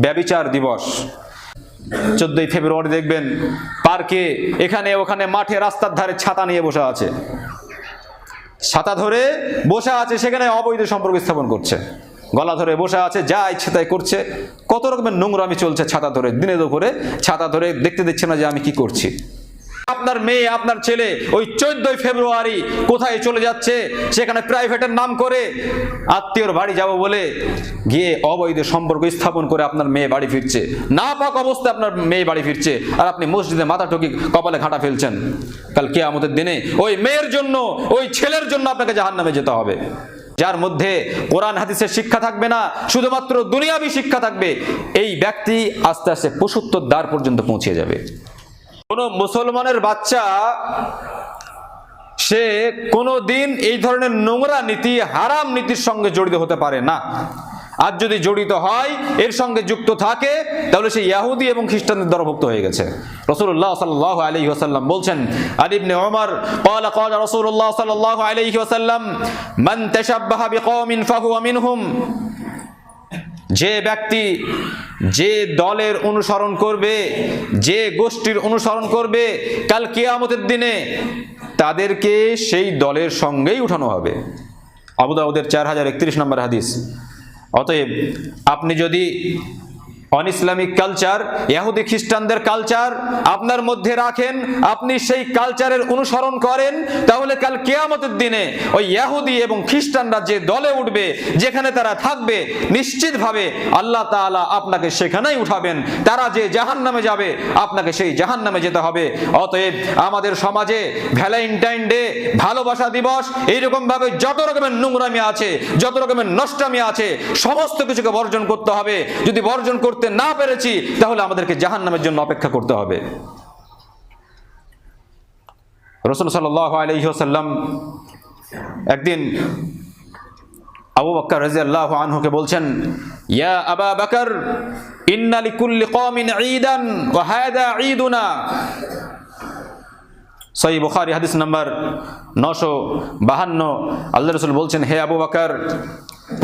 ব্যভিচার দিবস। 14ই ফেব্রুয়ারি দেখবেন পার্কে, এখানে ওখানে, মাঠে, রাস্তার ধারে ছাতা নিয়ে বসে আছে, ছাতা ধরে বসে আছে, সেখানে অবৈধ সম্পর্ক স্থাপন করছে, গলা ধরে বসে আছে, যা ইচ্ছে তাই করছে। কত রকমের নোংরামি চলছে ছাতা ধরে, দিনে দুপুরে ছাতা ধরে, দেখতে দিচ্ছে না যে আমি কি করছি। আপনার মেয়ে, আপনার ছেলে ওই 14ই ফেব্রুয়ারি কোথায় চলে যাচ্ছে, সেখানে প্রাইভেটের নাম করে আত্মীয়র বাড়ি যাব বলে গিয়ে অবৈধ সম্পর্ক স্থাপন করে আপনার মেয়ে বাড়ি ফিরছে, নাপাক অবস্থায় আপনার মেয়ে বাড়ি ফিরছে, আর আপনি মসজিদে মাথা ঠুকি কপালে ঘাটা ফেলছেন। কাল কিয়ামতের দিনে ওই মেয়ের জন্য, ওই ছেলের জন্য আপনাকে জাহান্নামে যেতে হবে, যার মধ্যে কোরআন হাদিসের শিক্ষা থাকবে না, শুধুমাত্র দুনিয়াবী শিক্ষা থাকবে। এই ব্যক্তি আস্তে আস্তে পশুত্বের দ্বার পর্যন্ত পৌঁছে যাবে। কোন মুসলমানের বাচ্চা সে কোনোদিন এই ধরনের নোংরা নীতি, হারাম নীতির সঙ্গে জড়িত হতে পারে না। আর যদি জড়িত হয়, এর সঙ্গে যুক্ত থাকে, তাহলে সে ইহুদি এবং খ্রিস্টানদের দলভুক্ত হয়ে গেছে। রাসূলুল্লাহ সাল্লাল্লাহু আলাইহি ওয়াসাল্লাম বলছেন, আলী ইবনে ওমর ক্বালা ক্বালা রাসূলুল্লাহ সাল্লাল্লাহু আলাইহি ওয়াসাল্লাম, মান তাশাব্বাহা বিকওমিন ফাহুয়া মিনহুম। যে ব্যক্তি যে দলের অনুসরণ করবে, যে গোষ্ঠীর অনুসরণ করবে, কাল কিয়ামতের দিনে তাদেরকে সেই দলের সঙ্গেই উঠানো হবে। আবু দাউদের 4031 নম্বর হাদিস। অতএব আপনি যদি অন ইসলামিক কালচার, ইহুদি খ্রিস্টানদের কালচার আপনার মধ্যে রাখেন, আপনি সেই কালচারের অনুসরণ করেন, তাহলে কাল কিয়ামতের দিনে ওই ইহুদি এবং খ্রিস্টানরা যে দলে উঠবে, যেখানে তারা থাকবে, নিশ্চিতভাবে আল্লাহ তাআলা আপনাকে সেখানেই উঠাবেন। তারা যে জাহান্নামে যাবে, আপনাকে সেই জাহান্নামে যেতে হবে। অতএব আমাদের সমাজে ভ্যালেন্টাইন ডে, ভালোবাসা দিবস, এইরকম ভাবে যত রকমের নোংরামি আছে, যত রকমের নষ্টামি আছে, সমস্ত কিছুকে বর্জন করতে হবে। যদি বর্জন করতে না পেরেছি, তাহলে আমাদেরকে জাহান্নামের জন্য অপেক্ষা করতে হবে। রাসূল সাল্লাল্লাহু আলাইহি ওয়াসাল্লাম একদিন আবু বকর রাদিয়াল্লাহু আনহুকে বলছেন, ইয়া আবা বকর, ইন্না লিকুল্লি কওমিন ঈদান ওয়া হাযা ঈদুনা। সহিহ বুখারী হাদিস নাম্বার 952। আল্লাহর রাসূল বলছেন, হে আবু বকর,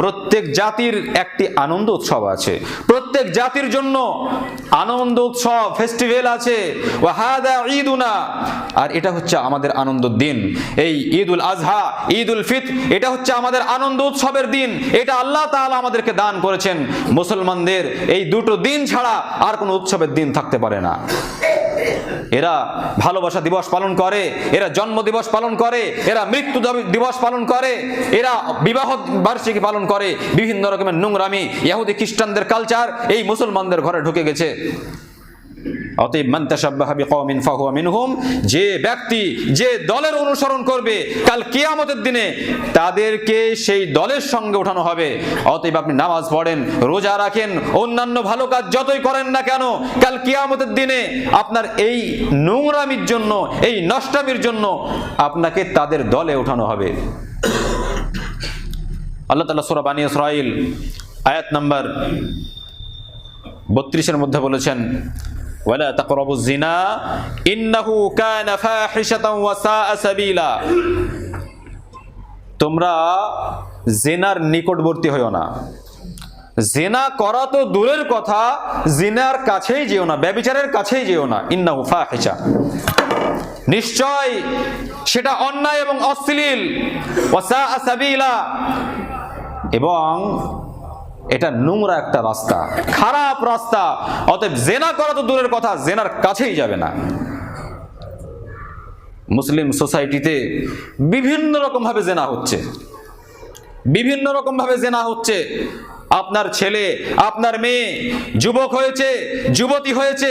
প্রত্যেক জাতির একটি আনন্দ উৎসব আছে, প্রত্যেক জাতির জন্য আনন্দ উৎসব, ফেস্টিভ্যাল আছে। ওয়া হাযা ঈদুনা, আর এটা হচ্ছে আমাদের আনন্দের দিন। এই ঈদুল আজহা, ঈদুল ফিতর, এটা হচ্ছে আমাদের আনন্দ উৎসবের দিন। এটা আল্লাহ তাআলা আমাদেরকে দান করেছেন। মুসলমানদের এই দুটো দিন ছাড়া আর কোনো উৎসবের দিন থাকতে পারে না। এরা ভালোবাসা দিবস পালন করে, এরা জন্ম দিবস পালন করে, এরা মৃত্যু দিবস পালন করে, এরা বিবাহ বার্ষিকী পালন করে। বিভিন্ন রকমের নোংরামি, ইহুদি খ্রিস্টানদের কালচার এই মুসলমানদের ঘরে ঢুকে গেছে। অতএব মান তাশাব্বাহা বিকওমিন ফাহুয়া মিনহুম, যে ব্যক্তি যে দলের অনুসরণ করবে, কাল কিয়ামতের দিনে তাদেরকে সেই দলের সঙ্গে উঠানো হবে। অতএব আপনি নামাজ পড়েন, রোজা রাখেন, অন্যান্য ভালো কাজ যতই করেন না কেন, কাল কিয়ামতের দিনে আপনার এই নোংরামির জন্য, এই নষ্টামির জন্য আপনাকে তাদের দলে উঠানো হবে। আল্লাহ তাআলা সূরা বানী ইসরাঈল আয়াত নাম্বার 32-এর মধ্যে বলেছেন, ওয়ালা তাকরাবুজ জিনা ইন্নাহু কানা ফাহিশাতান ওয়া সাআ সাবিলা। তোমরা জিনার নিকটবর্তী হইও না। জিনা করা তো দূরের কথা, জিনার কাছেই যেও না, ব্যভিচারের কাছেই যেও না। ইন্নাহু ফাহিশা, নিশ্চয় সেটা অন্যায় এবং অশ্লীল। ওয়া সাআ সাবিলা, এবং এটা নোংরা একটা রাস্তা, খারাপ রাস্তা। অতএব জেনা করা তো দূরের কথা, জেনার কাছেই যাবে না। মুসলিম সোসাইটিতে বিভিন্ন রকম ভাবে জেনা হচ্ছে, বিভিন্ন রকম ভাবে জেনা হচ্ছে। আপনার ছেলে, আপনার মেয়ে যুবক হয়েছে, যুবতী হয়েছে,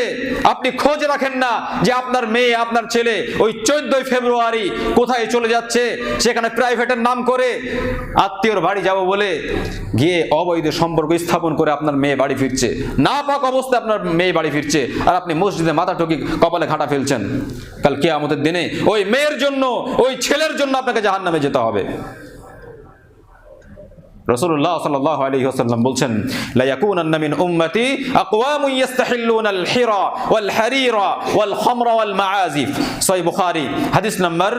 আপনি খোঁজ রাখেন না যে আপনার মেয়ে, আপনার ছেলে ওই 14ই ফেব্রুয়ারি কোথায় চলে যাচ্ছে, সেখানে প্রাইভেটের নাম করে আত্মীয়র বাড়ি যাব বলে গিয়ে অবৈধ সম্পর্ক স্থাপন করে আপনার মেয়ে বাড়ি ফিরছে, নাপাক অবস্থায় আপনার মেয়ে বাড়ি ফিরছে, আর আপনি মসজিদে মাথা ঠুকি কপালে ঘাটা ফেলছেন। কাল কিয়ামতের দিনে ওই মেয়ের জন্য, ওই ছেলের জন্য আপনাকে জাহান্নামে যেতে হবে। রাসূলুল্লাহ সাল্লাল্লাহু আলাইহি ওয়াসাল্লাম বলছেন, লা ইয়াকুনান্না মিন উম্মতি আকওয়ামুন ইস্তাহিল্লুনাল হিরা ওয়াল হারিরা ওয়াল খামরা ওয়াল মাআজিফ। সহিহ বুখারী হাদিস নাম্বার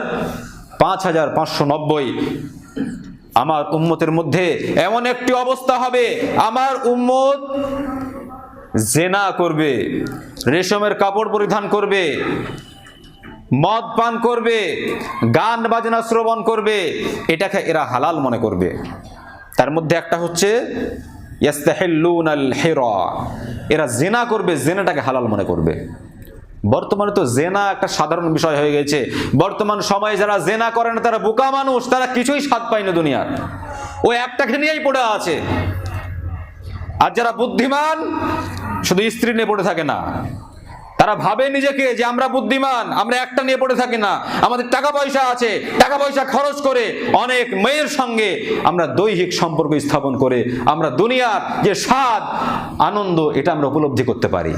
5590। আমার উম্মতের মধ্যে এমন একটি অবস্থা হবে, আমার উম্মত জেনা করবে, রেশমের কাপড় পরিধান করবে, মদ পান করবে, গান বাজনা শ্রবণ করবে, এটাকে এরা হালাল মনে করবে। তার মধ্যে একটা হচ্ছে ইয়াস্তাহিল্লুনাল হিরা, এরা জেনা করবে, জেনাটাকে হালাল মনে করবে। বর্তমানে তো জেনা একটা সাধারণ বিষয় হয়ে গেছে। বর্তমান সময়ে যারা জেনা করে না তারা বোকা মানুষ, তারা কিছুই স্বাদ পায় না দুনিয়ার, ও একটাকে নিয়েই পড়ে আছে। আর যারা বুদ্ধিমান শুধু স্ত্রী নিয়ে পড়ে থাকে না, তারা ভাবে নিজেকে যে আমরা বুদ্ধিমান, আমরা একটা নিয়ে পড়ে থাকি না, আমাদের টাকা পয়সা আছে, টাকা পয়সা খরচ করে অনেক মেয়ের সঙ্গে আমরা দৈহিক সম্পর্ক স্থাপন করে আমরা দুনিয়ার যে স্বাদ আনন্দ এটা আমরা উপলব্ধি করতে পারি।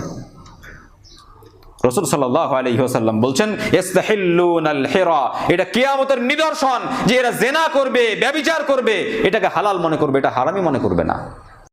রাসূল সাল্লাল্লাহু আলাইহি ওয়াসাল্লাম বলছেন ইস্তাহিল্লুনাল হিরা, এটা কিয়ামতের নিদর্শন যে এরা জেনা করবে, ব্যভিচার করবে, এটাকে হালাল মনে করবে, এটা হারামি মনে করবে না।